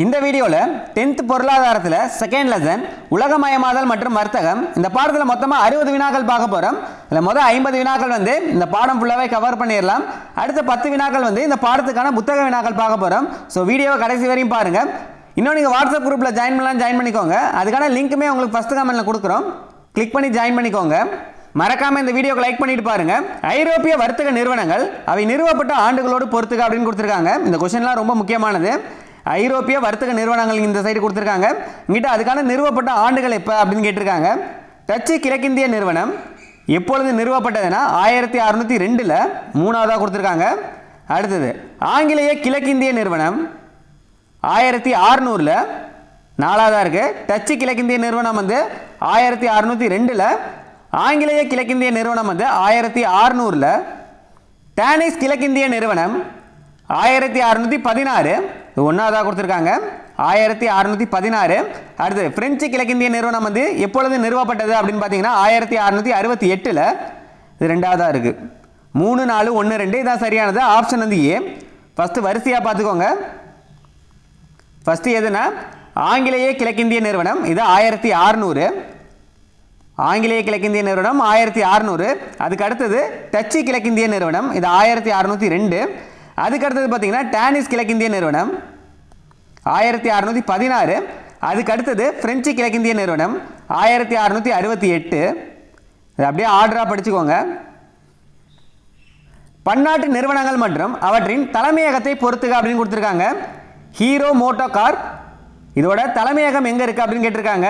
இந்த வீடியோவில் 10th பொருளாதாரத்தில் செகண்ட் லெசன் உலகமயமாதல் மற்றும் வர்த்தகம் இந்த பாடத்தில் மொத்தமாக 60 வினாக்கள் பார்க்க போகிறோம். இதில் மொதல் 50 வினாக்கள் இந்த பாடம் ஃபுல்லாகவே கவர் பண்ணிடலாம். அடுத்த 10 வினாக்கள் இந்த பாடத்துக்கான புத்தக வினாக்கள் பார்க்க போகிறோம். ஸோ வீடியோவை கடைசி வரையும் பாருங்கள். இன்னும் நீங்கள் வாட்ஸ்அப் குரூப்பில் ஜாயின் பண்ணிக்கோங்க. அதுக்கான லிங்க்குமே உங்களுக்கு ஃபஸ்ட்டு கமெண்ட்டில் கொடுக்குறோம். கிளிக் பண்ணி ஜாயின் பண்ணிக்கோங்க. மறக்காம இந்த வீடியோக்கு லைக் பண்ணிட்டு பாருங்க. ஐரோப்பிய வர்த்தக நிறுவனங்கள் அவை நிறுவப்பட்ட ஆண்டுகளோடு பொறுத்துக்க அப்படின்னு கொடுத்துருக்காங்க. இந்த கொஸ்டின்லாம் ரொம்ப முக்கியமானது. ஐரோப்பிய வர்த்தக நிறுவனங்கள் இந்த சைடு கொடுத்துருக்காங்க. இங்கிட்ட அதுக்கான நிறுவப்பட்ட ஆண்டுகள் எப்போ அப்படின்னு கேட்டிருக்காங்க. டச்சு கிழக்கிந்திய நிறுவனம் எப்பொழுது நிறுவப்பட்டதுன்னா 1602 மூணாவதாக கொடுத்துருக்காங்க. அடுத்தது ஆங்கிலேய கிழக்கிந்திய நிறுவனம் 1600 நாலாவதாக இருக்கு. டச்சு கிழக்கிந்திய நிறுவனம் 1602, ஆங்கிலேய கிழக்கிந்திய நிறுவனம் 1600, டானிஷ் கிழக்கிந்திய நிறுவனம் 1616 ஒன்றாவதாக கொடுத்துருக்காங்க. 1616. அடுத்து பிரெஞ்சு கிழக்கிந்திய நிறுவனம் எப்பொழுது நிறுவப்பட்டது அப்படின்னு பார்த்தீங்கன்னா 1668 இது ரெண்டாவதாக இருக்குது. 3 4 1 2 இதான் சரியானது. Option A. ஃபஸ்ட்டு வரிசையாக பார்த்துக்கோங்க. ஃபஸ்ட்டு எதுனா ஆங்கிலேய கிழக்கிந்திய நிறுவனம் இது 1600, ஆங்கிலேய கிழக்கிந்திய நிறுவனம் 1600. அதுக்கு அடுத்தது டச்சு கிழக்கிந்திய நிறுவனம் இது 1602. அதுக்கு அடுத்தது பார்த்தீங்கன்னா டானிஷ் கிழக்கிந்திய நிறுவனம் 1616. அதுக்கு அடுத்தது பிரெஞ்சு கிழக்கிந்திய நிறுவனம் 1668. இது அப்படியே ஆர்டராக படிச்சுக்கோங்க. பன்னாட்டு நிறுவனங்கள் மற்றும் அவற்றின் தலைமையகத்தை பொறுத்துக்க அப்படின்னு கொடுத்துருக்காங்க. ஹீரோ மோட்டோ கார் இதோட தலைமையகம் எங்கே இருக்குது அப்படின்னு கேட்டிருக்காங்க.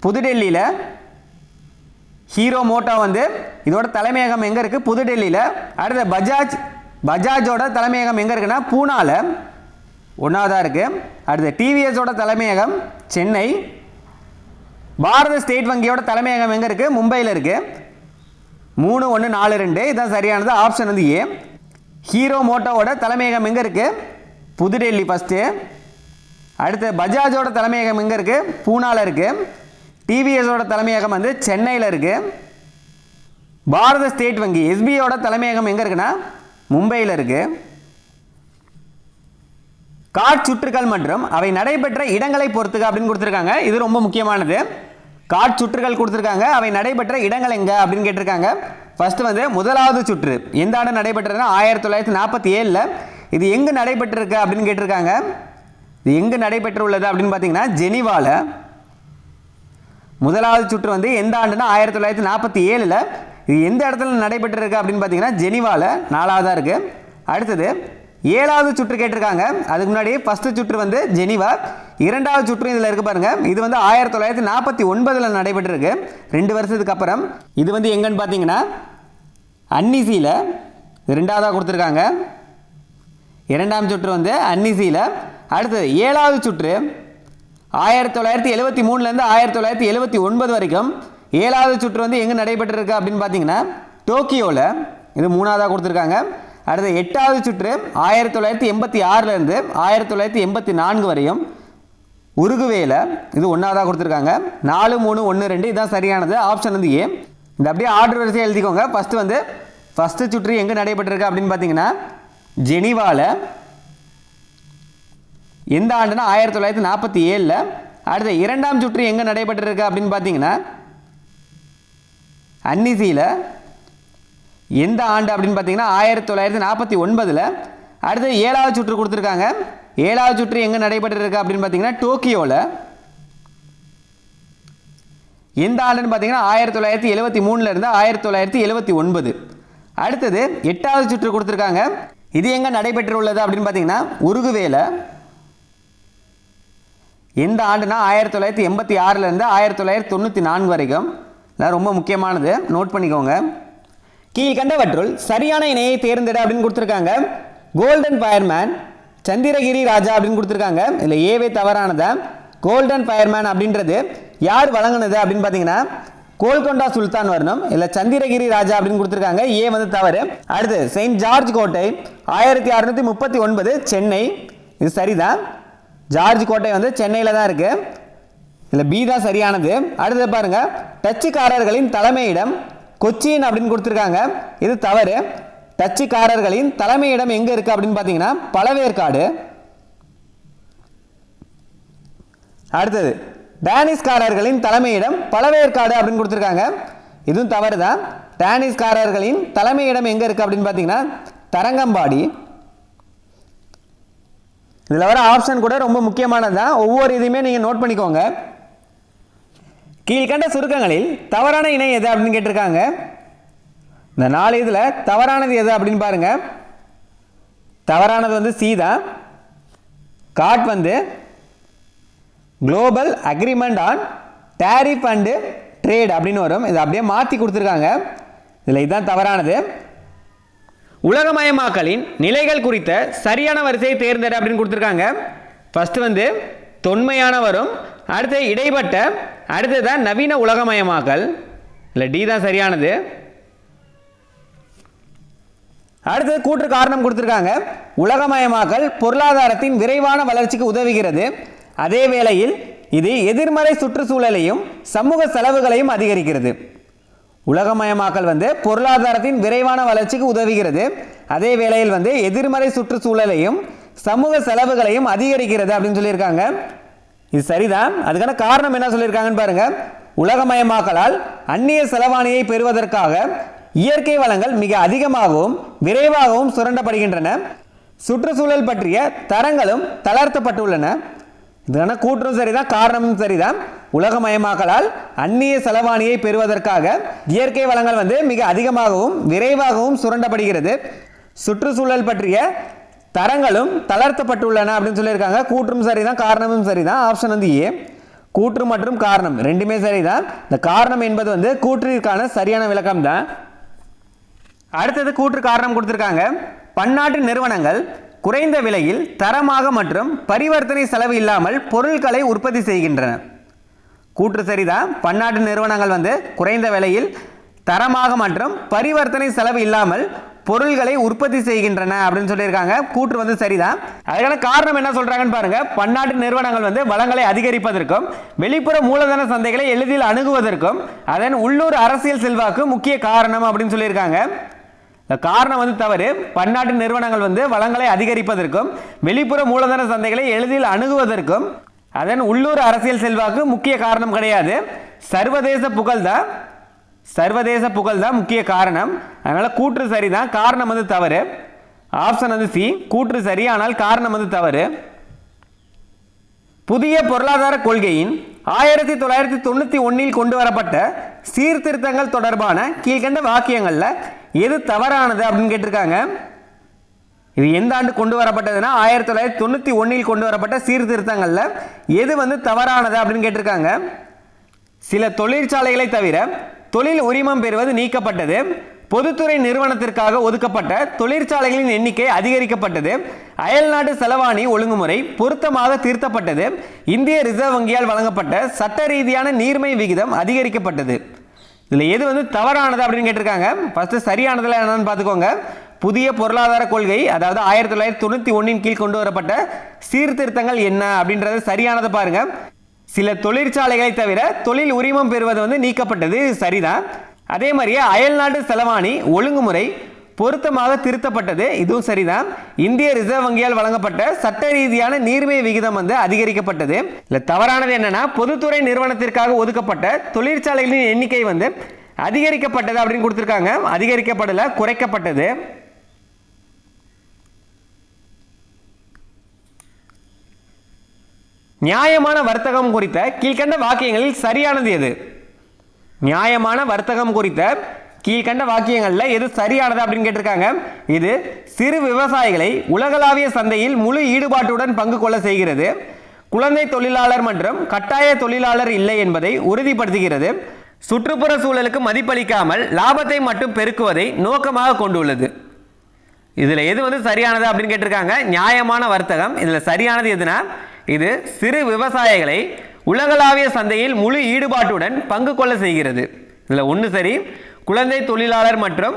புதுடெல்லியில். ஹீரோ மோட்டோ இதோட தலைமையகம் எங்கே இருக்குது? புதுடெல்லியில். அடுத்த பஜாஜோட தலைமையகம் எங்கே இருக்குன்னா பூனால ஒன்றாவதாக இருக்குது. அடுத்து டிவிஎஸோட தலைமையகம் சென்னை. பாரத ஸ்டேட் வங்கியோட தலைமையகம் எங்கே இருக்குது? மும்பையில் இருக்குது. 3 1 4 2 இதுதான் சரியானது. Option A. ஹீரோ மோட்டோவோட தலைமையகம் எங்கே இருக்குது? புதுடெல்லி ஃபஸ்ட்டு. அடுத்து பஜாஜோட தலைமையகம் எங்கே இருக்குது? பூனாவில் இருக்குது. டிவிஎஸோட தலைமையகம் சென்னையில் இருக்குது. பாரத ஸ்டேட் வங்கி எஸ்பிஐயோட தலைமையகம் எங்கே இருக்குன்னா மும்பையில் இருக்குது. காட்சுற்றுகள் மற்றும் அவை நடைபெற்ற இடங்களை பொறுத்துக்க அப்படின்னு கொடுத்துருக்காங்க. இது ரொம்ப முக்கியமானது. காட்சுற்றுகள் கொடுத்துருக்காங்க. அவை நடைபெற்ற இடங்கள் எங்கே அப்படின்னு கேட்டிருக்காங்க. ஃபஸ்ட்டு முதலாவது சுற்று எந்த ஆண்டு நடைபெற்றதுன்னா 1947. இது எங்கே நடைபெற்றிருக்கு அப்படின்னு கேட்டிருக்காங்க. இது எங்கே நடைபெற்றுள்ளது அப்படின்னு பார்த்தீங்கன்னா ஜெனீவாவில். முதலாவது சுற்று எந்த ஆண்டுனா 1947. இது எந்த இடத்துல நடைபெற்றிருக்கு அப்படின்னு பார்த்தீங்கன்னா ஜெனீவாவில் நாலாவதாக இருக்குது. அடுத்தது 7வது சுற்று கேட்டிருக்காங்க. அதுக்கு முன்னாடி ஃபஸ்ட்டு சுற்று ஜெனீவா. 2வது சுற்று இதில் இருக்குது பாருங்கள். இது 1949 நடைபெற்றிருக்கு, 2 வருஷத்துக்கு அப்புறம். இது எங்கன்னு பார்த்தீங்கன்னா அன்னிசியில் 2ஆவதாக கொடுத்துருக்காங்க. 2ஆம் சுற்று அன்னிசியில். அடுத்தது 7வது சுற்று 1973 1979 வரைக்கும். 7வது சுற்று எங்கே நடைபெற்றிருக்கு அப்படின்னு பார்த்தீங்கன்னா டோக்கியோவில். இது 3ஆவதாக கொடுத்துருக்காங்க. அடுத்து 8வது சுற்று 1986 1984 வரையும் உருகுவேல. இது 1ஆவதாக கொடுத்துருக்காங்க. 4 3 1 2 இதுதான் சரியானது. Option A. இந்த அப்படியே ஆர்டர் வரிசையாக எழுதிக்கோங்க. ஃபஸ்ட்டு சுற்று எங்கே நடைபெற்றிருக்கு அப்படின்னு பார்த்தீங்கன்னா ஜெனீவாவில். எந்த ஆண்டுனா 1947. அடுத்த 2ஆம் சுற்று எங்கே நடைபெற்றிருக்கு அப்படின்னு பார்த்தீங்கன்னா அன்னிசியில். எந்த ஆண்டு அப்படின்னு பார்த்தீங்கன்னா 1949. அடுத்து 7வது சுற்று கொடுத்துருக்காங்க. 7வது சுற்று எங்கே நடைபெற்றிருக்கு அப்படின்னு பார்த்தீங்கன்னா டோக்கியோவில். எந்த ஆண்டுன்னு பார்த்தீங்கன்னா 1973 1979. அடுத்தது 8வது சுற்று கொடுத்துருக்காங்க. இது எங்கே நடைபெற்றுள்ளது அப்படின்னு பார்த்தீங்கன்னா உருகுவேல. எந்த ஆண்டுனா 1986 1994 வரைக்கும். ரொம்ப முக்கியமானது, நோட் பண்ணிக்கோங்க. கீழ்கண்டவற்றுள் சரியான இணையை தேர்ந்தெடு அப்படின்னு கொடுத்துருக்காங்க. கோல்டன் ஃபயர்மேன் சந்திரகிரி ராஜா அப்படின்னு கொடுத்துருக்காங்க. இல்லை ஏவே தவறானதா. கோல்டன் ஃபயர்மேன் அப்படின்றது யார் வழங்கினது அப்படின்னு பார்த்தீங்கன்னா கோல்கொண்டா சுல்தான் வரணும். இல்லை சந்திரகிரி ராஜா அப்படின்னு கொடுத்துருக்காங்க. ஏ தவறு. அடுத்து செயின்ட் ஜார்ஜ் கோட்டை 1639 சென்னை. இது சரிதான். ஜார்ஜ் கோட்டை சென்னையில் தான் இருக்குது. இதில் பி தான் சரியானது. அடுத்து பாருங்க, டச்சுக்காரர்களின் தலைமையிடம் கொச்சின் அப்படின்னு கொடுத்துருக்காங்க. இது தவறு. டச்சுக்காரர்களின் தலைமையிடம் எங்கே இருக்குது அப்படின்னு பார்த்தீங்கன்னா பழவேற்காடு. அடுத்தது டேனிஷ்காரர்களின் தலைமையிடம் பழவேற்காடு அப்படின்னு கொடுத்துருக்காங்க. இதுவும் தவறு தான். டேனிஷ்காரர்களின் தலைமையிடம் எங்கே இருக்குது அப்படின்னு பார்த்தீங்கன்னா தரங்கம்பாடி. இதில் வர ஆப்ஷன் கூட ரொம்ப முக்கியமானது தான். ஒவ்வொரு இதையுமே நீங்கள் நோட் பண்ணிக்கோங்க. கீழ்கண்ட சுருக்கங்களில் தவறான இணை எது அப்படின்னு கேட்டிருக்காங்க. இந்த 4 இதில் தவறானது எது அப்படின்னு பாருங்க. தவறானது வந்து சி தான். காட் வந்து global agreement on tariff and trade அப்படின்னு வரும். இதை அப்படியே மாற்றி கொடுத்துருக்காங்க. இதில் இதுதான் தவறானது. உலகமயமாக்கலின் நிலைகள் குறித்த சரியான வரிசையை தேர்ந்தெடு அப்படின்னு கொடுத்துருக்காங்க. ஃபர்ஸ்ட் வந்து தொன்மையான வரும், அடுத்து இடைப்பட்ட, அடுத்ததான் நவீன உலகமயமாக்கல். இல்லை டி தான் சரியானது. அடுத்தது கூற்று காரணம் கொடுத்துருக்காங்க. உலகமயமாக்கல் பொருளாதாரத்தின் விரைவான வளர்ச்சிக்கு உதவுகிறது, அதே வேளையில் இது எதிர்மறை சுற்றுச்சூழலையும் சமூக செலவுகளையும் அதிகரிக்கிறது. உலகமயமாக்கல் வந்து பொருளாதாரத்தின் விரைவான வளர்ச்சிக்கு உதவுகிறது, அதே வேளையில் வந்து எதிர்மறை சுற்றுச்சூழலையும் சமூக செலவுகளையும் அதிகரிக்கிறது அப்படின்னு சொல்லியிருக்காங்க. இது சரிதான். அதுக்கான காரணம் என்ன சொல்லியிருக்காங்கன்னு பாருங்க. உலகமயமாக்கலால் அந்நிய செலவாணியை பெறுவதற்காக இயற்கை வளங்கள் மிக அதிகமாகவும் விரைவாகவும் சுரண்டப்படுகின்றன, சுற்றுச்சூழல் பற்றிய தரங்களும் தளர்த்தப்பட்டுள்ளன. இதுக்கான கூற்றும் சரிதான், காரணமும் சரிதான். உலகமயமாக்கலால் அந்நிய செலவாணியை பெறுவதற்காக இயற்கை வளங்கள் வந்து மிக அதிகமாகவும் விரைவாகவும் சுரண்டப்படுகிறது, சுற்றுச்சூழல் பற்றிய தரங்களும் தளர்த்தப்பட்டுள்ளன அப்படின்னு சொல்லியிருக்காங்க. கூற்றும் சரிதான், காரணமும் சரிதான். ஆப்ஷன் வந்து ஏ. கூற்று மற்றும் காரணம் ரெண்டுமே சரிதான். இந்த காரணம் என்பது வந்து கூற்றிற்கான சரியான விளக்கம் தான். அடுத்தது கூற்று காரணம் கொடுத்துருக்காங்க. பன்னாட்டு நிறுவனங்கள் குறைந்த விலையில் தரமாக மற்றும் பரிவர்த்தனை செலவு இல்லாமல் பொருட்களை உற்பத்தி செய்கின்றன. கூற்று சரிதான். பன்னாட்டு நிறுவனங்கள் வந்து குறைந்த விலையில் தரமாக மற்றும் பரிவர்த்தனை செலவு இல்லாமல் பொருள்களை உற்பத்தி செய்கின்றன அப்படின்னு சொல்லியிருக்காங்க. கூற்று வந்து சரிதான். அதுக்கான காரணம் என்ன சொல்றாங்கன்னு பாருங்க. பன்னாட்டு நிறுவனங்கள் வந்து வளங்களை அதிகரிப்பதற்கும் வெளிப்புற மூலதன சந்தைகளை எளிதில் அணுகுவதற்கும் அதன் உள்ளூர் அரசியல் செல்வாக்கு முக்கிய காரணம் அப்படின்னு சொல்லியிருக்காங்க. காரணம் வந்து தவறு. பன்னாட்டு நிறுவனங்கள் வந்து வளங்களை அதிகரிப்பதற்கும் வெளிப்புற மூலதன சந்தைகளை எளிதில் அணுகுவதற்கும் அதன் உள்ளூர் அரசியல் செல்வாக்கு முக்கிய காரணம் கிடையாது. சர்வதேச புகழ் தான் முக்கிய காரணம். அதனால கூற்று சரிதான், காரணம் வந்து தவறு. ஆப்ஷன் வந்து சி. கூற்று சரி, ஆனால் காரணம் வந்து தவறு. புதிய பொருளாதார கொள்கையின் 1991 கொண்டு வரப்பட்ட சீர்திருத்தங்கள் தொடர்பான கீழ்கண்ட வாக்கியங்கள்ல எது தவறானது அப்படின்னு கேட்டிருக்காங்க. இது எந்த ஆண்டு கொண்டு வரப்பட்டதுன்னா 1991 கொண்டு வரப்பட்ட சீர்திருத்தங்கள்ல எது வந்து தவறானது அப்படின்னு கேட்டிருக்காங்க. சில தொழிற்சாலைகளை தவிர தொழில் உரிமம் பெறுவது நீக்கப்பட்டது, பொதுத்துறை நிறுவனத்திற்காக ஒதுக்கப்பட்ட தொழிற்சாலைகளின் எண்ணிக்கை அதிகரிக்கப்பட்டது, அயல்நாட்டு செலவாணி ஒழுங்குமுறை பொருத்தமாக திருத்தப்பட்டது, இந்திய ரிசர்வ் வங்கியால் வழங்கப்பட்ட சட்ட ரீதியான நீர்மை விகிதம் அதிகரிக்கப்பட்டது. இதில் எது வந்து தவறானது அப்படின்னு கேட்டிருக்காங்க. ஃபர்ஸ்ட் சரியானதுல என்னன்னு பார்த்துக்கோங்க. புதிய பொருளாதார கொள்கை, அதாவது 1991 கீழ் கொண்டு வரப்பட்ட சீர்திருத்தங்கள் என்ன அப்படின்றது சரியானதை பாருங்க. சில தொழிற்சாலைகளை தவிர தொழில் உரிமம் பெறுவது வந்து நீக்கப்பட்டது, சரிதான். அதே மாதிரியே அயல்நாட்டு செலவாணி ஒழுங்குமுறை பொருத்தமாக திருத்தப்பட்டது, இதுவும் சரிதான். இந்திய ரிசர்வ் வங்கியால் வழங்கப்பட்ட சட்ட ரீதியான நீர்மை விகிதம் வந்து அதிகரிக்கப்பட்டது. இல்லை தவறானது என்னன்னா பொதுத்துறை நிறுவனத்திற்காக ஒதுக்கப்பட்ட தொழிற்சாலைகளின் எண்ணிக்கை வந்து அதிகரிக்கப்பட்டது அப்படின்னு கொடுத்துருக்காங்க. அதிகரிக்கப்படல, குறைக்கப்பட்டது. நியாயமான வர்த்தகம் குறித்த கீழ்கண்ட வாக்கியங்களில் சரியானது எது? நியாயமான வர்த்தகம் குறித்த கீழ்கண்ட வாக்கியங்களில் எது சரியானது அப்படின்னு கேட்டிருக்காங்க. இது சிறு விவசாயிகளை உலகளாவிய சந்தையில் முழு ஈடுபாட்டுடன் பங்கு கொள்ள செய்கிறது, குழந்தை தொழிலாளர் மற்றும் கட்டாய தொழிலாளர் இல்லை என்பதை உறுதிப்படுத்துகிறது, சுற்றுப்புற சூழலுக்கு மதிப்பளிக்காமல் லாபத்தை மட்டும் பெருக்குவதை நோக்கமாக கொண்டுள்ளது. இதில் எது வந்து சரியானது அப்படின்னு கேட்டிருக்காங்க. நியாயமான வர்த்தகம். இதில் சரியானது எதுனா இது சிறு விவசாயிகளை உலகளாவிய சந்தையில் முழு ஈடுபாட்டுடன் பங்கு கொள்ள செய்கிறது. இதில் ஒன்று சரி. குழந்தை தொழிலாளர் மற்றும்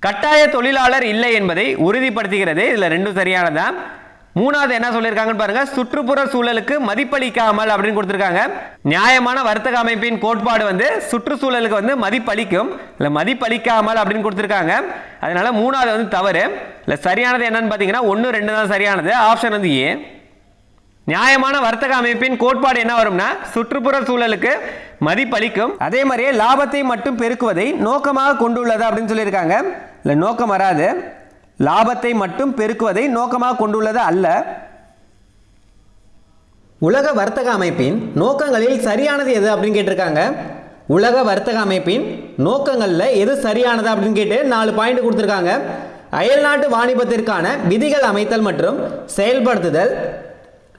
கட்டாய தொழிலாளர் இல்லை என்பதை உறுதிப்படுத்துகிறது. இதில் ரெண்டும் சரியானதான். மூணாவது என்ன சொல்லியிருக்காங்கன்னு பாருங்க. சுற்றுப்புற சூழலுக்கு மதிப்பளிக்காமல் அப்படின்னு கொடுத்துருக்காங்க. நியாயமான வர்த்தக அமைப்பின் கோட்பாடு வந்து சுற்றுச்சூழலுக்கு வந்து மதிப்பளிக்கும், இல்லை மதிப்பளிக்காமல் அப்படின்னு கொடுத்துருக்காங்க. அதனால மூணாவது வந்து தவறு. இல்லை சரியானது என்னன்னு பார்த்தீங்கன்னா 1, 2 தான் சரியானது. ஆப்ஷன் வந்து ஏ. நியாயமான வர்த்தக அமைப்பின் கோட்பாடு என்ன வரும்னா சுற்றுப்புற சூழலுக்கு மதிப்பளிக்கும், அதே மாதிரியே லாபத்தை மட்டும் பெருக்குவதை நோக்கமாக கொண்டுள்ளது அப்படின்னு சொல்லியிருக்காங்க. இல்லை நோக்கம் வராது, லாபத்தை மட்டும் பெருக்குவதை நோக்கமாக கொண்டுள்ளது அல்ல. உலக வர்த்தக அமைப்பின் நோக்கங்களில் சரியானது எது அப்படின்னு கேட்டிருக்காங்க. உலக வர்த்தக அமைப்பின் நோக்கங்களில் எது சரியானது அப்படின்னு கேட்டு 4 பாயிண்ட் கொடுத்துருக்காங்க. அயல்நாட்டு வாணிபத்திற்கான விதிகள் அமைத்தல் மற்றும் செயல்படுத்துதல்,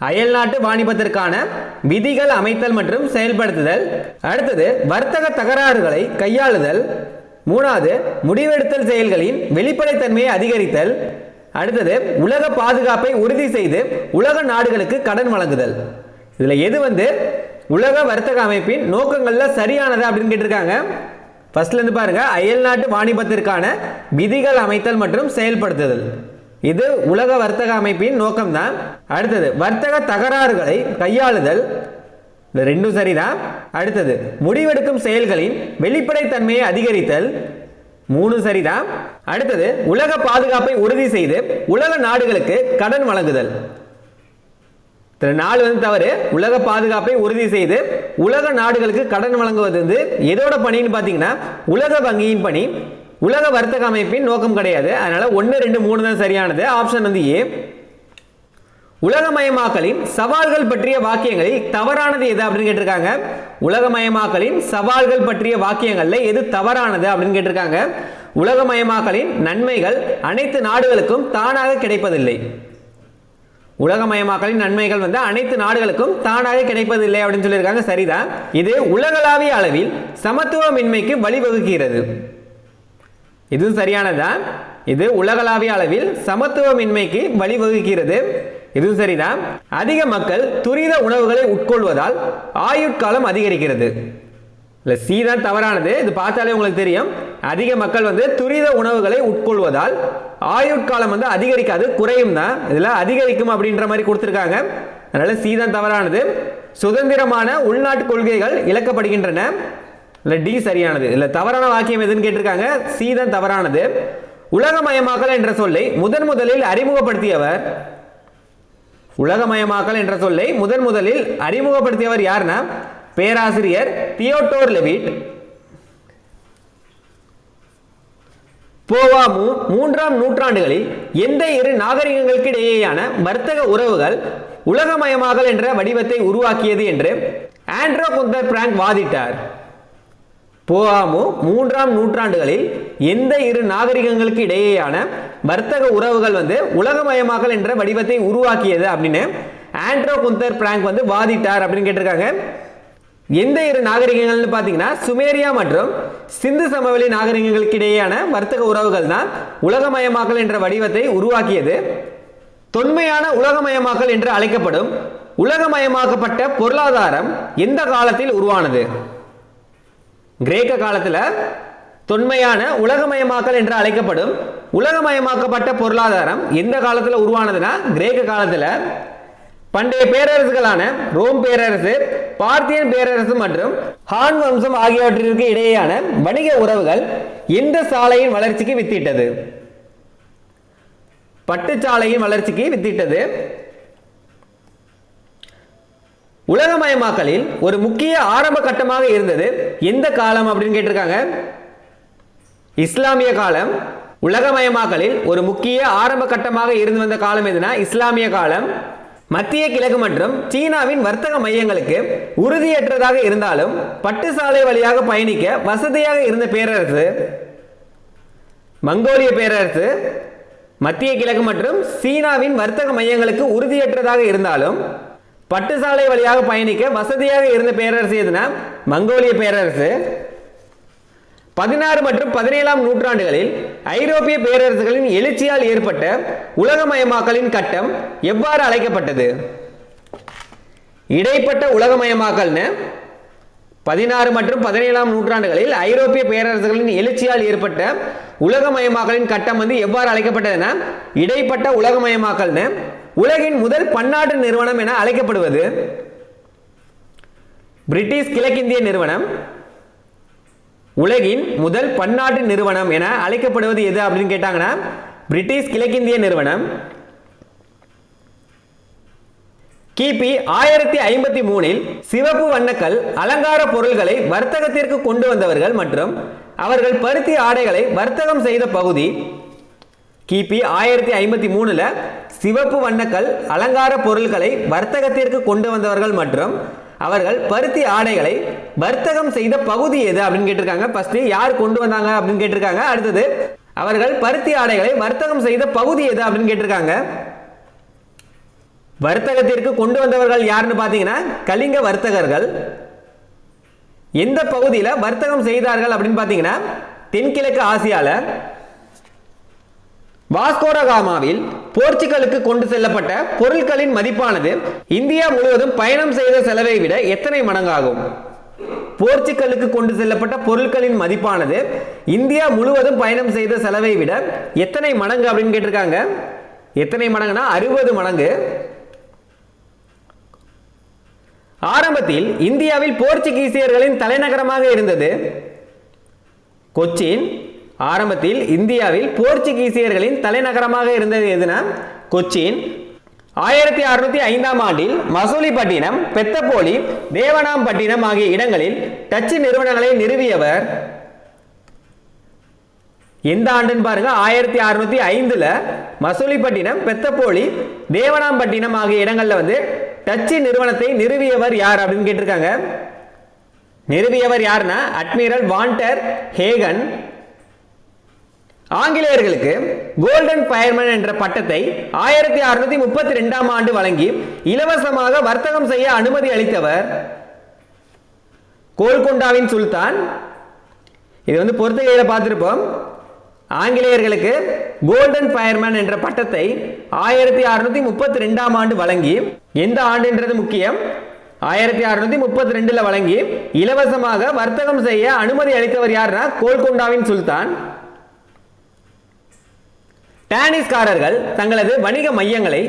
அயல்நாட்டு வாணிபத்திற்கான விதிகள் அமைத்தல் மற்றும் செயல்படுத்துதல். அடுத்தது வர்த்தக தகராறுகளை கையாளுதல். 3வது முடிவெடுத்தல் செயல்களின் வெளிப்படைத்தன்மையை அதிகரித்தல். அடுத்தது உலக பாதுகாப்பை உறுதி செய்து உலக நாடுகளுக்கு கடன் வழங்குதல். இதில் எது உலக வர்த்தக அமைப்பின் நோக்கங்களில் சரியானது அப்படின்னு கேட்டிருக்காங்க. ஃபர்ஸ்ட்லேருந்து பாருங்க, அயல்நாட்டு வாணிபத்திற்கான விதிகள் அமைத்தல் மற்றும் செயல்படுத்துதல், இது உலக வர்த்தக அமைப்பின் நோக்கம் தான். அடுத்தது வர்த்தக தகராறுகளை கையாளுதல், இந்த 2 சரிதான். அடுத்தது முடிவெடுக்கும் செயல்களின் வெளிப்படைத்தன்மையை அதிகரித்தல், 3 சரிதான். அடுத்தது உலக பாதுகாப்பை உறுதி செய்து உலக நாடுகளுக்கு கடன் வழங்குதல், 4 தவறு. உலக பாதுகாப்பை உறுதி செய்து உலக நாடுகளுக்கு கடன் வழங்குவது எதோட பணின்னு பார்த்தீங்கன்னா உலக வங்கியின் பணி, உலக வர்த்தக அமைப்பின் நோக்கம் கிடையாது. அதனால 1, 2, 3 தான் சரியானது. Option A. உலகமயமாக்கலின் சவால்கள் பற்றிய வாக்கியங்களில் தவறானது எது அப்படின்னு கேட்டிருக்காங்க. உலகமயமாக்கலின் சவால்கள் பற்றிய வாக்கியங்கள்ல எது தவறானது அப்படின்னு கேட்டிருக்காங்க. உலகமயமாக்கலின் நன்மைகள் அனைத்து நாடுகளுக்கும் தானாக கிடைப்பதில்லை. உலகமயமாக்கலின் நன்மைகள் அனைத்து நாடுகளுக்கும் தானாக கிடைப்பதில்லை அப்படின்னு சொல்லியிருக்காங்க. சரிதான். இது உலகளாவிய அளவில் சமத்துவமின்மைக்கு வழிவகுக்கிறது, இதுவும் சரியானதுதான். இது உலகளாவிய அளவில் சமத்துவமின்மைக்கு வழிவகுக்கிறது, இதுவும் சரிதான். அதிக மக்கள் துரித உணவுகளை உட்கொள்வதால் ஆயுட்காலம் அதிகரிக்கிறது, இல்லை சி தான் தவறானது. இது பார்த்தாலே உங்களுக்கு தெரியும், அதிக மக்கள் துரித உணவுகளை உட்கொள்வதால் ஆயுட்காலம் அதிகரிக்காது, குறையும் தான். இதில் அதிகரிக்கும் அப்படின்ற மாதிரி கொடுத்துருக்காங்க, அதனால சி தான் தவறானது. சுதந்திரமான உள்நாட்டு கொள்கைகள் இழக்கப்படுகின்றன, இல்லை டி சரியானது. இல்லை தவறான வாக்கியம் எதுன்னு கேட்டிருக்காங்க, சி தான் தவறானது. உலகமயமாக்கல் என்ற சொல்லை முதலில் அறிமுகப்படுத்தியவர், உலகமயமாக்கல் என்ற சொல்லை முதலில் அறிமுகப்படுத்தியவர் யாருன்னா பேராசிரியர் தியோடோர் லெவிட். போவாமு 3ஆம் நூற்றாண்டுகளில் எந்த 2 நாகரிகங்களுக்கு இடையேயான வர்த்தக உறவுகள் உலகமயமாக்கல் என்ற வடிவத்தை உருவாக்கியது என்று ஆண்ட்ரோ குந்தர் பிராங்க் வாதிட்டார். போவாமு 3ஆம் நூற்றாண்டுகளில் எந்த 2 நாகரிகங்களுக்கு இடையேயான வர்த்தக உறவுகள் உலகமயமாக்கல் என்ற வடிவத்தை உருவாக்கியது அப்படின்னு ஆண்ட்ரோ குந்தர் பிராங்க் வாதிட்டார் அப்படின்னு கேட்டிருக்காங்க. எந்த 2 நாகரிகங்கள்னு பார்த்தீங்கன்னா சுமேரியா மற்றும் சிந்து சமவெளி நாகரிகங்களுக்கு இடையேயான வர்த்தக உறவுகள் தான் உலகமயமாக்கல் என்ற வடிவத்தை உருவாக்கியது. தொன்மையான உலகமயமாக்கல் என்று அழைக்கப்படும் உலகமயமாக்கப்பட்ட பொருளாதாரம் எந்த காலத்தில் உருவானது? கிரேக்க காலத்தில் தொன்மையான உலகமயமாக்கல் என்று அழைக்கப்படும் உலகமயமாக்கப்பட்ட பொருளாதாரம் எந்த காலத்தில் உருவானதுன்னா கிரேக்க காலத்தில். பண்டைய பேரரசுகளான ரோம் பேரரசு, பார்த்தியன் பேரரசு மற்றும் ஹான் வம்சம் ஆகியவற்றிற்கு இடையேயான வணிக உறவுகள் எந்த சாலையின் வளர்ச்சிக்கு வித்திட்டது? பட்டுச்சாலையின் வளர்ச்சிக்கு வித்திட்டது. உலகமயமாக்கலில் ஒரு முக்கிய ஆரம்ப கட்டமாக இருந்தது எந்த காலம் அப்படின்னு கேட்டிருக்காங்க. இஸ்லாமிய காலம். உலகமயமாக்கலில் ஒரு முக்கிய ஆரம்ப கட்டமாக இருந்து வந்த காலம் எதுனா இஸ்லாமிய காலம். மத்திய கிழக்கு மற்றும் சீனாவின் வர்த்தக மையங்களுக்கு உறுதியற்றதாக இருந்தாலும் பட்டு சாலை வழியாக பயணிக்க வசதியாக இருந்த பேரரசு மங்கோலிய பேரரசு. மத்திய கிழக்கு மற்றும் சீனாவின் வர்த்தக மையங்களுக்கு உறுதியற்றதாக இருந்தாலும் பட்டு சாலை வழியாக பயணிக்க வசதியாக இருந்த பேரரசு எதுனா மங்கோலிய பேரரசு. 16 மற்றும் 17ஆம் நூற்றாண்டுகளில் ஐரோப்பிய பேரரசுகளின் எழுச்சியால் ஏற்பட்ட உலகமயமாக்கலின் கட்டம் எவ்வாறு அழைக்கப்பட்டது? இடைப்பட்ட உலகமயமாக்கல்னு 16 மற்றும் 17ஆம் நூற்றாண்டுகளில் ஐரோப்பிய பேரரசுகளின் எழுச்சியால் ஏற்பட்ட உலகமயமாக்கலின் கட்டம் எவ்வாறு அழைக்கப்பட்டதுன்னா இடைப்பட்ட உலகமயமாக்கல்னு. உலகின் முதல் பன்னாட்டு நிறுவனம் என அழைக்கப்படுவது பிரிட்டிஷ் கிழக்கிந்திய நிறுவனம். உலகின் முதல் பன்னாட்டு நிறுவனம் என அழைக்கப்படுவது எது அப்படின்னு கேட்டாங்கன்னா பிரிட்டிஷ் கிழக்கிந்திய நிறுவனம். கிபி 1053 சிவப்பு வண்ணக்கல் அலங்கார பொருள்களை வர்த்தகத்திற்கு கொண்டு வந்தவர்கள் மற்றும் அவர்கள் பருத்தி ஆடைகளை வர்த்தகம் செய்த பகுதி. கிபி 1053 சிவப்பு வண்ணக்கல் அலங்கார பொருள்களை வர்த்தகத்திற்கு கொண்டு வந்தவர்கள் மற்றும் அவர்கள் பருத்தி ஆடைகளை வர்த்தகம் செய்த பகுதி எது அப்படின்னு கேட்டிருக்காங்க. ஃபர்ஸ்ட் யார் கொண்டு வந்தாங்க அப்படின்னு கேட்டிருக்காங்க. அடுத்தது அவர்கள் பருத்தி ஆடைகளை வர்த்தகம் செய்த பகுதி எது அப்படின்னு கேட்டிருக்காங்க. வர்த்தகத்திற்கு கொண்டு வந்தவர்கள் யாருன்னு பார்த்தீங்கன்னா கலிங்க வர்த்தகர்கள். எந்த பகுதியில் வர்த்தகம் செய்தார்கள் அப்படின்னு பார்த்தீங்கன்னா தென்கிழக்கு ஆசியாவில். வாஸ்கோடகாமாவில் போர்ச்சுகலுக்கு கொண்டு செல்லப்பட்ட பொருட்களின் மதிப்பானது இந்தியா முழுவதும் பயணம் செய்த செலவை விட எத்தனை மடங்காகும்? போர்ச்சுகலுக்கு கொண்டு செல்லப்பட்ட பொருட்களின் மதிப்பானது இந்தியா முழுவதும் பயணம் செய்த செலவை விட எத்தனை மடங்கு அப்படின்னு கேட்டிருக்காங்க. எத்தனை மடங்குனா 60 மடங்கு. ஆரம்பத்தில் இந்தியாவில் போர்ச்சுகீசியர்களின் தலைநகரமாக இருந்தது கொச்சின். ஆரம்பத்தில் இந்தியாவில் போர்ச்சுகீசியர்களின் தலைநகரமாக இருந்தது எதுனா கொச்சின். 1605 ஆண்டில் மசூலிப்பட்டினம், பெத்தப்போலி, தேவனாம்பட்டினம் ஆகிய இடங்களில் டச்சு நிறுவனங்களை நிறுவியவர். எந்த ஆண்டுன்னு பாருங்க. 1605 மசூலிப்பட்டினம், பெத்தப்போலி, தேவனாம்பட்டினம் ஆகிய இடங்கள்ல வந்து டச்சு நிறுவனத்தை நிறுவியவர் யார் அப்படின்னு கேட்டிருக்காங்க. நிறுவியவர் யாருன்னா அட்மிரல் வான்டர் ஹேகன். ஆங்கிலேயர்களுக்கு கோல்டன் ஃபயர்மேன் என்ற பட்டத்தை 1632 ஆண்டு வழங்கி இலவசமாக வர்த்தகம் செய்ய அனுமதி அளித்தவர் கோல்கொண்டாவின் சுல்தான். இது வந்து பொறுத்துகையில பார்த்திருப்போம். ஆங்கிலேயர்களுக்கு கோல்டன் ஃபயர்மேன் என்ற பட்டத்தை 1632 ஆண்டு வழங்கி, எந்த ஆண்டுன்றது முக்கியம், 1632 வழங்கி இலவசமாக வர்த்தகம் செய்ய அனுமதி அளித்தவர் யாருன்னா கோல்கொண்டாவின் சுல்தான். டானிஸ்காரர்கள் தங்களது வணிக மையங்களை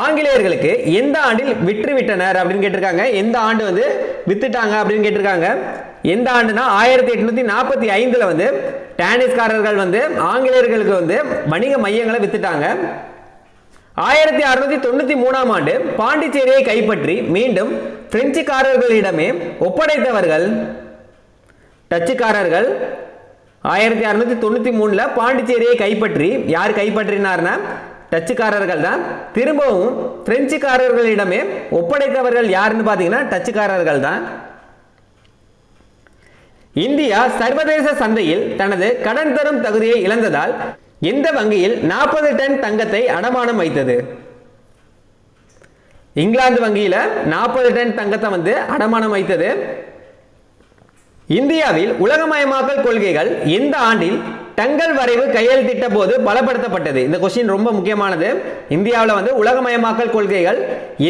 ஆங்கிலேயர்களுக்கு எந்த ஆண்டில் விற்றுவிட்டனர் அப்படின்னு கேட்டிருக்காங்க. எந்த ஆண்டு வந்து வித்துட்டாங்க அப்படின்னு கேட்டிருக்காங்க. எந்த ஆண்டுனா 1845 வந்து டானிஸ்காரர்கள் வந்து ஆங்கிலேயர்களுக்கு வந்து வணிக மையங்களை வித்துட்டாங்க. 1693 ஆண்டு பாண்டிச்சேரியை கைப்பற்றி மீண்டும் பிரெஞ்சுக்காரர்களிடமே ஒப்படைத்தவர்கள் டச்சுக்காரர்கள். 1693 பாண்டிச்சேரியை கைப்பற்றி யார் கைப்பற்றினார்னா டச்சுக்காரர்கள் தான். திரும்பவும் பிரெஞ்சுக்காரர்களிடமே ஒப்படைத்தவர்கள் யாருன்னு பார்த்தீங்கன்னா டச்சுக்காரர்கள் தான். இந்தியா சர்வதேச சந்தையில் தனது கடன் தரும் தகுதியை இழந்ததால் எந்த வங்கியில் 40 டன் தங்கத்தை அடமானம் வைத்தது? இங்கிலாந்து வங்கியில 40 டன் தங்கத்தை வந்து அடமானம் வைத்தது. இந்தியாவில் உலகமயமாக்கல் கொள்கைகள் எந்த ஆண்டில் டங்கல் வரைவு கையெழுத்திட்ட போது பலப்படுத்தப்பட்டது? இந்த கொஸ்டின் ரொம்ப முக்கியமானது. இந்தியாவில் வந்து உலகமயமாக்கல் கொள்கைகள்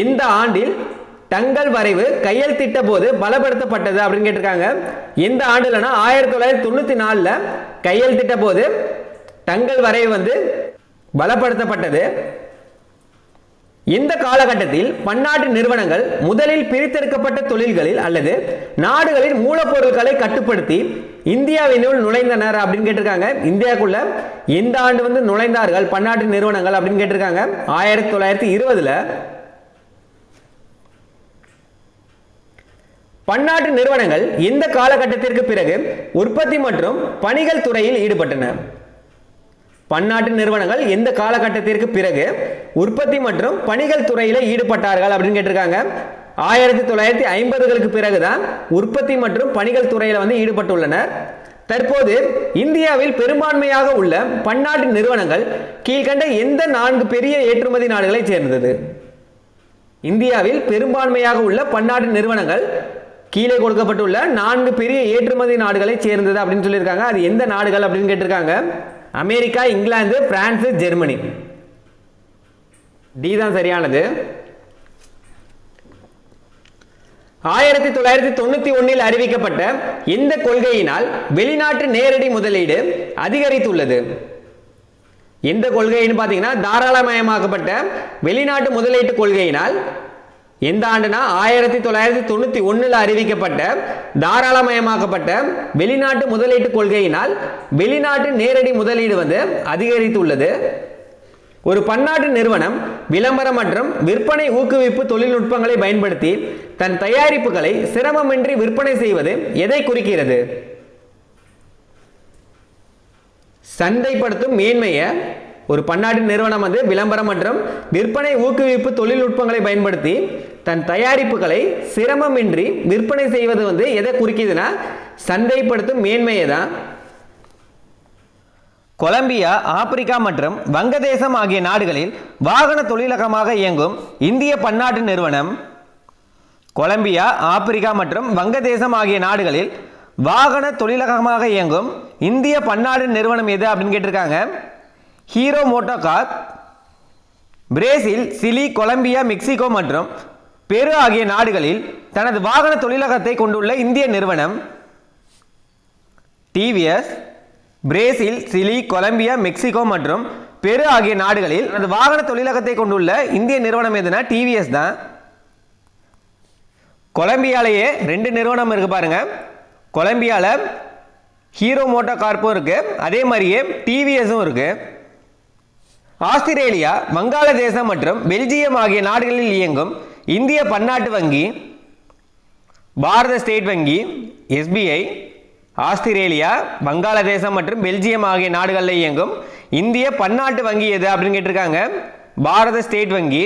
எந்த ஆண்டில் டங்கல் வரைவு கையெழுத்திட்ட போது பலப்படுத்தப்பட்டது அப்படின்னு கேட்டிருக்காங்க. எந்த ஆண்டுலனா 1994 கையெழுத்திட்ட போது டங்கல் வரைவு வந்து பலப்படுத்தப்பட்டது. இந்த காலகட்டத்தில் பன்னாட்டு நிறுவனங்கள் முதலில் பிரித்தெடுக்கப்பட்ட தொழில்களில் அல்லது நாடுகளின் மூலப்பொருட்களை கட்டுப்படுத்தி இந்தியாவினுள் நுழைந்தனர் அப்படின்னு கேட்டிருக்காங்க. இந்தியாவுக்குள்ள எந்த ஆண்டு வந்து நுழைந்தார்கள் பன்னாட்டு நிறுவனங்கள் அப்படின்னு கேட்டிருக்காங்க. 1920. பன்னாட்டு நிறுவனங்கள் எந்த காலகட்டத்திற்கு பிறகு உற்பத்தி மற்றும் பணிகள் துறையில் ஈடுபட்டன? பன்னாட்டு நிறுவனங்கள் எந்த காலகட்டத்திற்கு பிறகு உற்பத்தி மற்றும் பணிகள் துறையில் ஈடுபட்டார்கள் அப்படின்னு கேட்டிருக்காங்க. 1950களுக்கு பிறகுதான் உற்பத்தி மற்றும் பணிகள் துறையில் வந்து ஈடுபட்டுள்ளனர். தற்போது இந்தியாவில் பெரும்பான்மையாக உள்ள பன்னாட்டு நிறுவனங்கள் கீழ்கண்ட எந்த 4 பெரிய ஏற்றுமதி நாடுகளை சேர்ந்தது? இந்தியாவில் பெரும்பான்மையாக உள்ள பன்னாட்டு நிறுவனங்கள் கீழே கொடுக்கப்பட்டுள்ள 4 பெரிய ஏற்றுமதி நாடுகளை சேர்ந்தது அப்படின்னு சொல்லியிருக்காங்க. அது எந்த நாடுகள் அப்படின்னு கேட்டிருக்காங்க. America, England, France, Germany. D தான் சரியானது. 1991 அறிவிக்கப்பட்ட இந்த கொள்கையினால் வெளிநாட்டு நேரடி முதலீடு அதிகரித்துள்ளது. எந்த கொள்கைன்னு பார்த்தீங்கன்னா தாராளமயமாக்கப்பட்ட வெளிநாட்டு முதலீட்டு கொள்கையினால். எந்த ஆண்டுனா 1991 அறிவிக்கப்பட்ட தாராளமயமாக்கப்பட்ட வெளிநாட்டு முதலீட்டு கொள்கையினால் வெளிநாட்டு நேரடி முதலீடு வந்து அதிகரித்துள்ளது. ஒரு பன்னாட்டு நிறுவனம் விளம்பரம் மற்றும் விற்பனை ஊக்குவிப்பு தொழில்நுட்பங்களை பயன்படுத்தி தன் தயாரிப்புகளை சிரமமின்றி விற்பனை செய்வது எதை குறிக்கிறது? சந்தைப்படுத்தும் மேன்மையை ஒரு பன்னாட்டு நிறுவனம் வந்து விளம்பரம் மற்றும் விற்பனை ஊக்குவிப்பு தொழில்நுட்பங்களை பயன்படுத்தி தன் தயாரிப்புகளை சிரமமின்றி விற்பனை செய்வது வந்து எதை குறிக்குதுன்னா சந்தைப்படுத்தும் மேன்மையை தான். கொலம்பியா, ஆப்பிரிக்கா மற்றும் வங்கதேசம் ஆகிய நாடுகளில் வாகன தொழிலகமாக இயங்கும் இந்திய பன்னாட்டு நிறுவனம். கொலம்பியா, ஆப்பிரிக்கா மற்றும் வங்கதேசம் ஆகிய நாடுகளில் வாகன தொழிலகமாக இயங்கும் இந்திய பன்னாட்டு நிறுவனம் எது அப்படின்னு கேட்டிருக்காங்க. Hero MotoCorp. Brazil, Chile, Colombia, Mexico மற்றும் பெரு ஆகிய நாடுகளில் தனது வாகன தொழிலகத்தை கொண்டுள்ள இந்திய நிறுவனம் TVS. Brazil, Chile, Colombia, Mexico மற்றும் பெரு ஆகிய நாடுகளில் தனது வாகன தொழிலகத்தை கொண்டுள்ள இந்திய நிறுவனம் எதுனா டிவிஎஸ் தான். கொலம்பியாலேயே 2 நிறுவனம் இருக்கு பாருங்க. கொலம்பியாவில் ஹீரோ மோட்டோகார்ப்பும் இருக்கு, அதே மாதிரியே டிவிஎஸும் இருக்கு. ஆஸ்திரேலியா, வங்காளதேசம் மற்றும் பெல்ஜியம் ஆகிய நாடுகளில் இயங்கும் இந்திய பன்னாட்டு வங்கி பாரத ஸ்டேட் வங்கி எஸ்பிஐ. ஆஸ்திரேலியா, வங்காளதேசம் மற்றும் பெல்ஜியம் ஆகிய நாடுகளில் இயங்கும் இந்திய பன்னாட்டு வங்கி எது அப்படின்னு கேட்டிருக்காங்க. பாரத ஸ்டேட் வங்கி.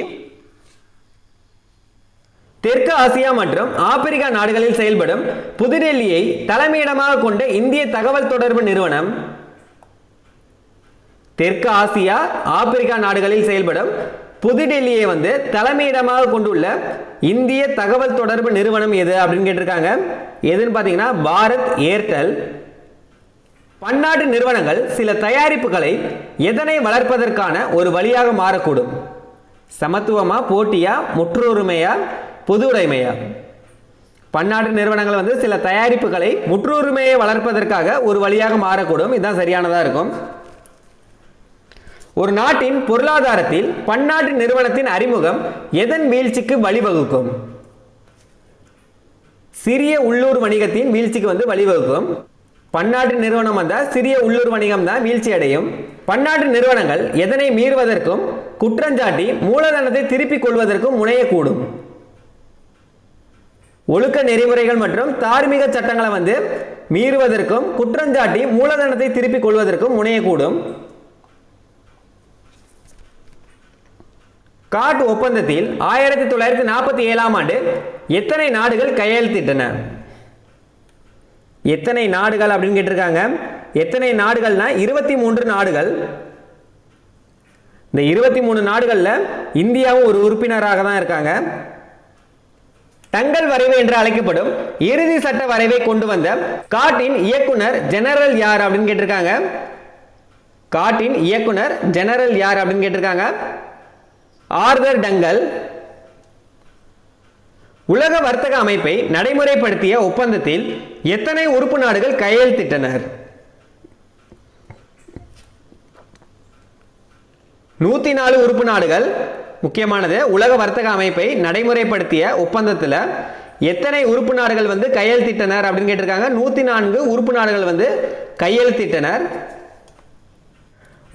தெற்கு ஆசியா மற்றும் ஆப்பிரிக்கா நாடுகளில் செயல்படும் புதுடெல்லியை தலைமையிடமாக கொண்ட இந்திய தகவல் தொடர்பு நிறுவனம். தெற்கு ஆசியா, ஆப்பிரிக்கா நாடுகளில் செயல்படும் புதுடெல்லியை வந்து தலைமையிடமாக கொண்டுள்ள இந்திய தகவல் தொடர்பு நிறுவனம் எது அப்படின்னு கேட்டிருக்காங்க. எதுன்னு பார்த்தீங்கன்னா பாரத் ஏர்டெல். பன்னாட்டு நிறுவனங்கள் சில தயாரிப்புகளை எதனை வளர்ப்பதற்கான ஒரு வழியாக மாறக்கூடும்? சமத்துவமா, போட்டியா, முற்றுரிமையா, பொது உடைமையா? பன்னாட்டு நிறுவனங்கள் வந்து சில தயாரிப்புகளை முற்றுரிமையை வளர்ப்பதற்காக ஒரு வழியாக மாறக்கூடும். இதுதான் சரியானதா இருக்கும். ஒரு நாட்டின் பொருளாதாரத்தில் பன்னாட்டு நிறுவனத்தின் அறிமுகம் எதன் வீழ்ச்சிக்கு வழிவகுக்கும்? சிறிய உள்ளூர் வணிகத்தின் வீழ்ச்சிக்கு வந்து வழிவகுக்கும். பன்னாட்டு நிறுவனம் வந்தால் சிறிய உள்ளூர் வணிகம் தான் வீழ்ச்சி அடையும். பன்னாட்டு நிறுவனங்கள் எதனை மீறுவதற்கும் குற்றஞ்சாட்டி மூலதனத்தை திருப்பிக் கொள்வதற்கும் முனையக்கூடும்? ஒழுக்க நெறிமுறைகள் மற்றும் தார்மீக சட்டங்களை வந்து மீறுவதற்கும் குற்றஞ்சாட்டி மூலதனத்தை திருப்பிக் கொள்வதற்கும் முனையக்கூடும். காட் ஒப்பந்தத்தில் 1947ஆம் ஆண்டு எத்தனை நாடுகள் கையெழுத்திட்டன? எத்தனை நாடுகள் அப்படின்னு கேட்டிருக்காங்க. எத்தனை நாடுகள்னா 23 நாடுகள். இந்த 23 நாடுகள்ல இந்தியாவும் ஒரு உறுப்பினராக தான் இருக்காங்க. டங்கல் வரைவு என்று அழைக்கப்படும் இறுதி சட்ட வரைவை கொண்டு வந்த காட்டின் இயக்குனர் ஜெனரல் யார் அப்படின்னு கேட்டிருக்காங்க. காட்டின் இயக்குனர் ஜெனரல் யார் அப்படின்னு கேட்டிருக்காங்க. ஆர்தர் டங்கல். உலக வர்த்தக அமைப்பை நடைமுறைப்படுத்திய ஒப்பந்தத்தில் எத்தனை உறுப்பு நாடுகள் கையெழுத்திட்டனர்? 104 உறுப்பு நாடுகள். முக்கியமானது, உலக வர்த்தக அமைப்பை நடைமுறைப்படுத்திய ஒப்பந்தத்தில் எத்தனை உறுப்பு நாடுகள் வந்து கையெழுத்திட்டனர் அப்படின்னு கேட்டிருக்காங்க. 104 உறுப்பு நாடுகள் வந்து கையெழுத்திட்டனர்.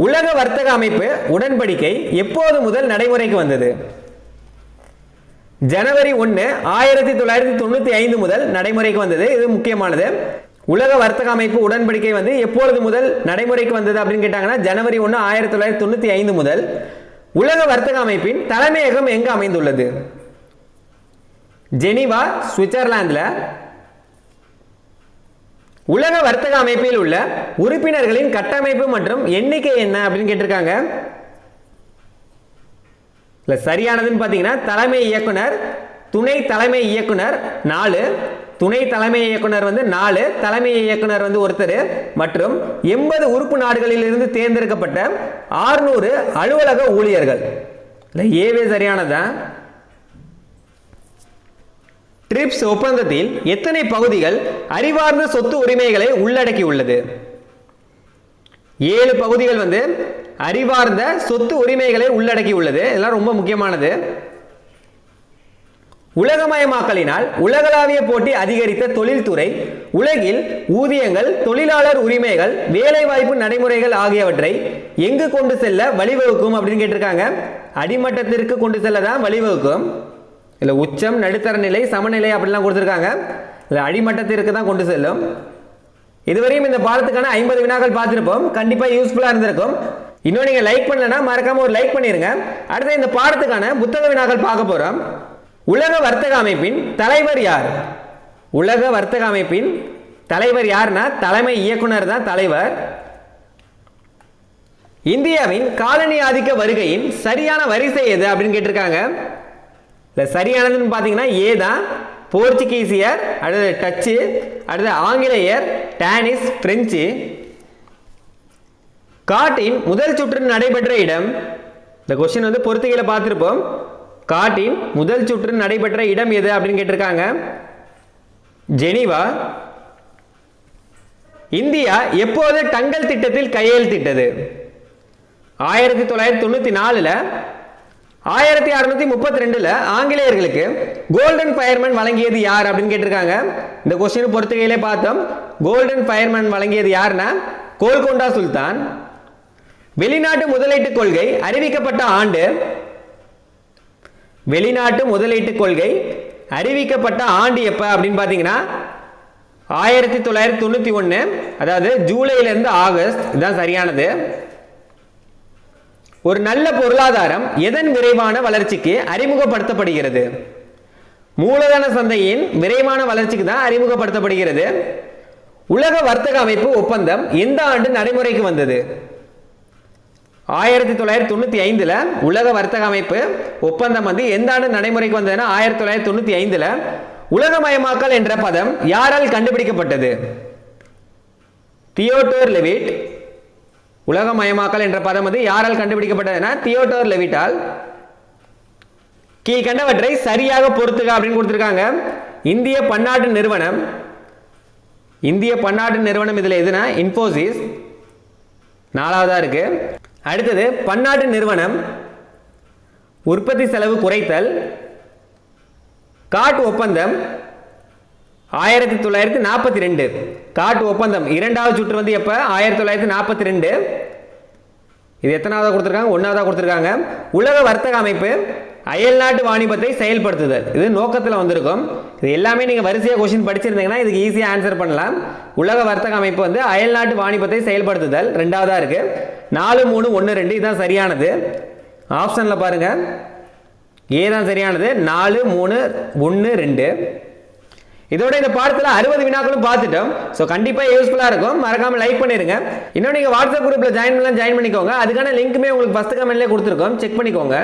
உலக வர்த்தக அமைப்பு உடன்படிக்கை எப்போது முதல் நடைமுறைக்கு வந்தது? ஜனவரி 1, 1995 முதல் நடைமுறைக்கு வந்தது. இது முக்கியமானது. உலக வர்த்தக அமைப்பு உடன்படிக்கை வந்து எப்பொழுது முதல் நடைமுறைக்கு வந்தது அப்படின்னு கேட்டாங்கன்னா ஜனவரி 1, 1995 முதல். உலக வர்த்தக அமைப்பின் தலைமையகம் எங்கு அமைந்துள்ளது? ஜெனீவா, சுவிட்சர்லாந்துல. உலக வர்த்தக அமைப்பில் உள்ள உறுப்பினர்களின் கட்டமைப்பு மற்றும் எண்ணிக்கை என்ன அப்படின்னு கேட்டிருக்காங்க. சரியானதுன்னு பார்த்தீங்கன்னா தலைமை இயக்குனர், துணை தலைமை இயக்குனர் 4, துணை தலைமை இயக்குனர் வந்து 4, தலைமை இயக்குனர் வந்து ஒருத்தர் மற்றும் 80 உறுப்பு நாடுகளில் இருந்து தேர்ந்தெடுக்கப்பட்ட 600 அலுவலக ஊழியர்கள். ஏவே சரியானதான். ட்ரிப்ஸ் ஒப்பந்தத்தில் எத்தனை பகுதிகள் அறிவார்ந்த சொத்து உரிமைகளை உள்ளடக்கியுள்ளது? 7 பகுதிகள் வந்து அறிவார்ந்த சொத்து உரிமைகளை உள்ளடக்கியுள்ளது. இதெல்லாம் ரொம்ப முக்கியமானது. உலகமயமாக்கலினால் உலகளாவிய போட்டி அதிகரித்த தொழில்துறை உலகில் ஊதியங்கள், தொழிலாளர் உரிமைகள், வேலைவாய்ப்பு நடைமுறைகள் ஆகியவற்றை எங்கு கொண்டு செல்ல வழிவகுக்கும் அப்படின்னு கேட்டிருக்காங்க. அடிமட்டத்திற்கு கொண்டு செல்ல தான் வழிவகுக்கும். இல்லை உச்சம், நடுத்தர நிலை, சமநிலை அப்படிலாம் கொடுத்துருக்காங்க. இல்லை அடிமட்டத்திற்கு தான் கொண்டு செல்லும். இதுவரையும் இந்த பாடத்துக்கான 50 வினாக்கள் பார்த்துருப்போம். கண்டிப்பாக யூஸ்ஃபுல்லாக இருந்திருக்கும். இன்னும் நீங்கள் லைக் பண்ணலன்னா மறக்காம ஒரு லைக் பண்ணிருங்க. அடுத்து இந்த பாடத்துக்கான புத்தக வினாக்கள் பார்க்க போகிறோம். உலக வர்த்தக அமைப்பின் தலைவர் யார்? உலக வர்த்தக அமைப்பின் தலைவர் யாருன்னா தலைமை இயக்குனர் தான் தலைவர். இந்தியாவின் காலனி ஆதிக்க வருகையின் சரியான வரிசை எது அப்படின்னு கேட்டிருக்காங்க. இல்லை சரியானதுன்னு பார்த்தீங்கன்னா ஏ தான். போர்ச்சுகீசியர், அடுத்து டச்சு, அடுத்து ஆங்கிலேயர், டானிஸ், பிரெஞ்சு. காட்டின் முதல் சுற்று நடைபெற்ற இடம். இந்த கொஸ்டின் வந்து பொறுத்துகையில பார்த்துருப்போம். காட்டின் முதல் சுற்று நடைபெற்ற இடம் எது அப்படின்னு கேட்டிருக்காங்க. ஜெனீவா. இந்தியா எப்போது டங்கல் திட்டத்தில் கையெழுத்திட்டது? 1994ல். 1632ல் ஆங்கிலேயர்களுக்கு கோல்டன் ஃபயர்மேன் வழங்கியது யார் அப்படின்னு கேட்டிருக்காங்க. இந்த கொஸ்டின் பொறுத்துகையிலே பார்த்தோம். கோல்டன் ஃபயர்மேன் வழங்கியது யாருன்னா கோல்கொண்டா சுல்தான். வெளிநாட்டு முதலீட்டு கொள்கை அறிவிக்கப்பட்ட ஆண்டு. வெளிநாட்டு முதலீட்டு கொள்கை அறிவிக்கப்பட்ட ஆண்டு எப்ப அப்படின்னு பார்த்தீங்கன்னா 1991, அதாவது ஜூலையிலிருந்து ஆகஸ்ட். இதுதான் சரியானது. ஒரு நல்ல பொருளாதாரம் எதன் விரைவான வளர்ச்சிக்கு அறிமுகப்படுத்தப்படுகிறது? மூலதன சந்தையின் விரைவான வளர்ச்சிக்கு தான் அறிமுகப்படுத்தப்படுகிறது. உலக வர்த்தக அமைப்பு ஒப்பந்தம் எந்த ஆண்டு நடைமுறைக்கு வந்தது? 1995ல் உலக வர்த்தக அமைப்பு ஒப்பந்தம் வந்து எந்த ஆண்டு நடைமுறைக்கு வந்ததுன்னா 1995ல். உலகமயமாக்கல் என்ற பதம் யாரால் கண்டுபிடிக்கப்பட்டது? Theodore Levitt. உலகமயமாக்கல் என்ற பதம் வந்து யாரால் கண்டுபிடிக்கப்பட்டதுன்னா தியோடோர் லெவிட்டால். கீழ்கண்டவற்றை சரியாக பொறுத்துக அப்படின்னு கொடுத்திருக்காங்க. இந்திய பன்னாட்டு நிறுவனம். இந்திய பன்னாட்டு நிறுவனம் இதுல எதுனா இன்ஃபோசிஸ் 4வதா இருக்கு. அடுத்தது பன்னாட்டு நிறுவனம் உற்பத்தி செலவு குறைத்தல். காட் ஒப்பந்தம் 1942. காட் ஒப்பந்தம் இரண்டாவது சுற்று வந்து எப்ப? 1942. இது எத்தனாவதா கொடுத்திருக்காங்க? 1வதா கொடுத்திருக்காங்க. உலக வர்த்தக அமைப்பு அயல்நாட்டு வாணிபத்தை செயல்படுத்துதல். இது நோக்கத்தில் வந்திருக்கும். இது எல்லாமே நீங்க வரிசையா கொஸ்டின் படிச்சிருந்தீங்கன்னா இதுக்கு ஈஸியா ஆன்சர் பண்ணலாம். உலக வர்த்தக அமைப்பு வந்து அயல்நாட்டு வாணிபத்தை செயல்படுத்துதல் 2வதா இருக்கு. 4, 3, 1, 2 இதுதான் சரியானது. ஆப்ஷன்ல பாருங்க, ஏதான் சரியானது. 4, 3, 1, 2. இதோட இந்த பாடத்தில் 60 வினாக்களும் பார்த்துட்டோம். ஸோ கண்டிப்பாக யூஸ்ஃபுல்லாக இருக்கும். மறக்காம லைக் பண்ணிருங்க. இன்னும் நீங்கள் வாட்ஸ்அப் குரூப்பில் ஜாயின் பண்ணிக்கோங்க. அதுக்கான லிங்க்குமே உங்களுக்கு ஃபர்ஸ்ட் கமெண்ட்லேயே கொடுத்துருக்கோம். செக் பண்ணிக்கோங்க.